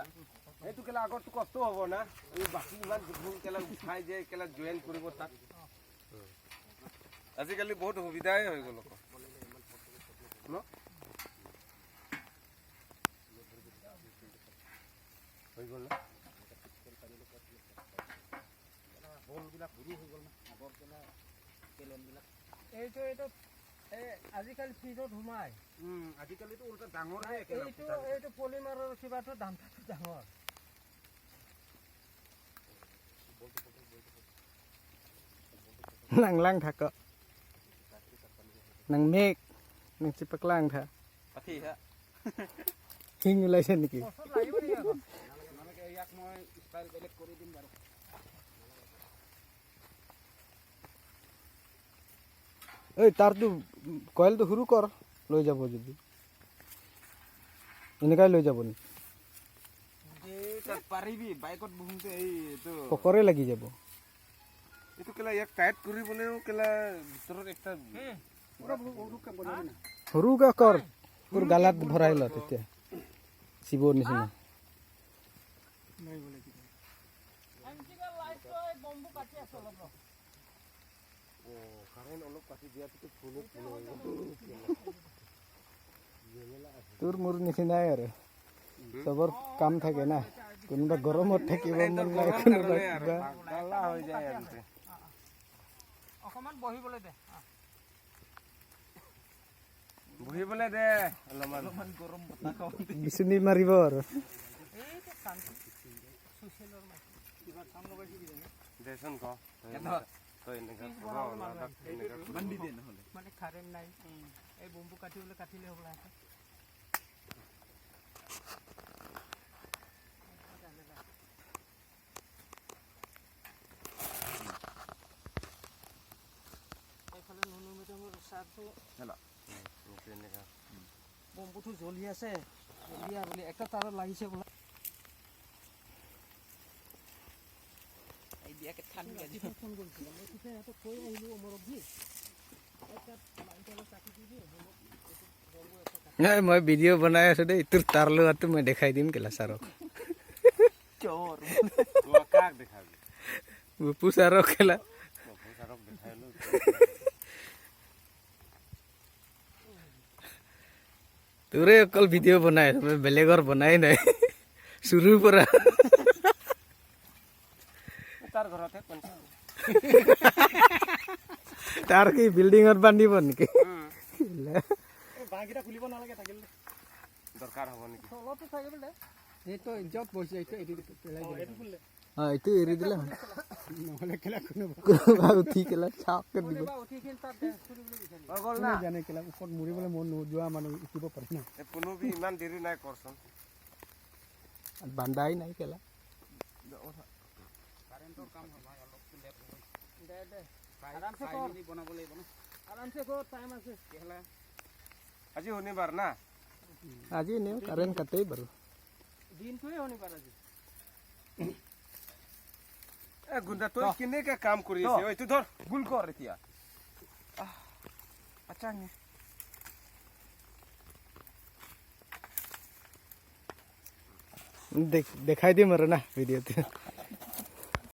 এইটো কেলা আগৰটো কষ্ট হ'ব না এই বাকী ইমান কেলা উঠাই যে কেলা জয়েন কৰিব তাক আজিকালি বহুত সুবিধাই হৈ গ'ল হৈ গ'ল না বলবিলাক সৰু হৈ গ'ল না আগৰ কেলা কেলেনবিলাক এইটো আজিকালি ফ্ৰিজত সোমাই আজিকালিতো ওলটা ডাঙৰ এইটো পলিমাৰৰ কিবাটো দামটো ডাঙৰ lang thak kok nang mek nang cipak lang tha পাতি হা hing ওলাইছে নেকি বছৰ লাগিব নেকি আকৌ নালাগে ইয়াক মই ষ্টাইল বেলেগ কৰি দিম বাৰু এই তাৰটো কয়েলটো সৰু কৰ লৈ যাব যদি এনেকাই লৈ যাব নেকি তাত পাৰিবি বাইকত বহুতে এইটো পকৰে লাগি যাব এইটো কেলা ইয়াক টাইট কৰিবলৈও কেলা ভিতৰত একটা সৰুকে কৰ তোৰ গালাত ভৰাই ল তেতিয়া শিৱৰ নিচিনা এমটিভি লাইটটো বম্বু কাটি আছে অলপ কাৰেণ্ট অলপ কাটি দিয়াটো ফুলো তোৰ মোৰ নিচিনাই আৰু চবৰ কাম থাকে না কোনোবা গৰমত থাকিব মন নাই কোনোবা কিবা গালা হৈ যায় আৰু অকমান বহিবলৈ দে বহিবলৈ দে অলপমান গৰম বতাহ খাব বিচনী মাৰিব আৰু এইটো শান্তি সুশীলৰ মাটি কিবা কাম লগাইছে কি জানে দেচোন ক তই এনেকা বান্ধি দে নহ'লে মানে কাৰেণ্ট নাই এই বম্বু কাটিবলৈ কাটিলে হ'ব লাগে এইফালে নুনু মেডামৰ চাহটো এনেকা বম্বুটো জ্বলি আছে জ্বলিয়া বুলি একটা তাৰত লাগিছে বোলে আইডিয়াকে ঠান গাজি ফোন কৰিছিল মই তেতিয়া সিহঁতক কৈ আহিলোঁ অমৰবজি নাই মই ভিডিঅ' বনাই আছো দেই তোৰ তাৰ লোৱাটো মই দেখাই দিম কেলা ছাৰক চোৰ কাক দেখাবি বুপু ছাৰক কেলা ছাৰক দেখাইলো তোৰে অকল ভিডিঅ' বনাই আছো মই বেলেগৰ বনাই নাই শুৰুৰ পৰা তাৰ ঘৰতে তাৰ কি বিল্ডিঙত বান্ধিব নেকি বাঁহকেইটা খুলিব নালাগে থাকিলে দৰকাৰ হ'ব নেকি তলতো থাকিব দে এইটো য'ত বহিছে এইটো এৰি পেলাই এইটো খুলিলে এইটো এৰি দিলে নহ'লে কেলা কোনোবা উঠি কেলা চাপকে দিব উঠি কিনে তাত ফুৰিবলৈ বিচাৰি গ'ল না জানে কেলা ওপৰত মৰিবলৈ মন নোযোৱা মানুহ উঠিব পাৰে না পুনবি ইমান দেৰি নাই কৰচোন বান্ধাই নাই কেলা কাৰেণ্টৰ কাম হ'ব অলপ লেট হ'ব দে আৰামছে কৰ বনাব লাগিব না আৰামছে কৰ টাইম আছে কেলা আজি শনিবাৰ না আজি এনেও কাৰেণ্ট কাটেই বাৰু দিনটোৱে শনিবাৰ আজি এ গুণ্ডা তই কেনেকে কাম কৰি আছে এইটো ধৰ গুল কৰ এতিয়া আচ্ছা দেখাই দিম আৰু না ভিডিঅ'তে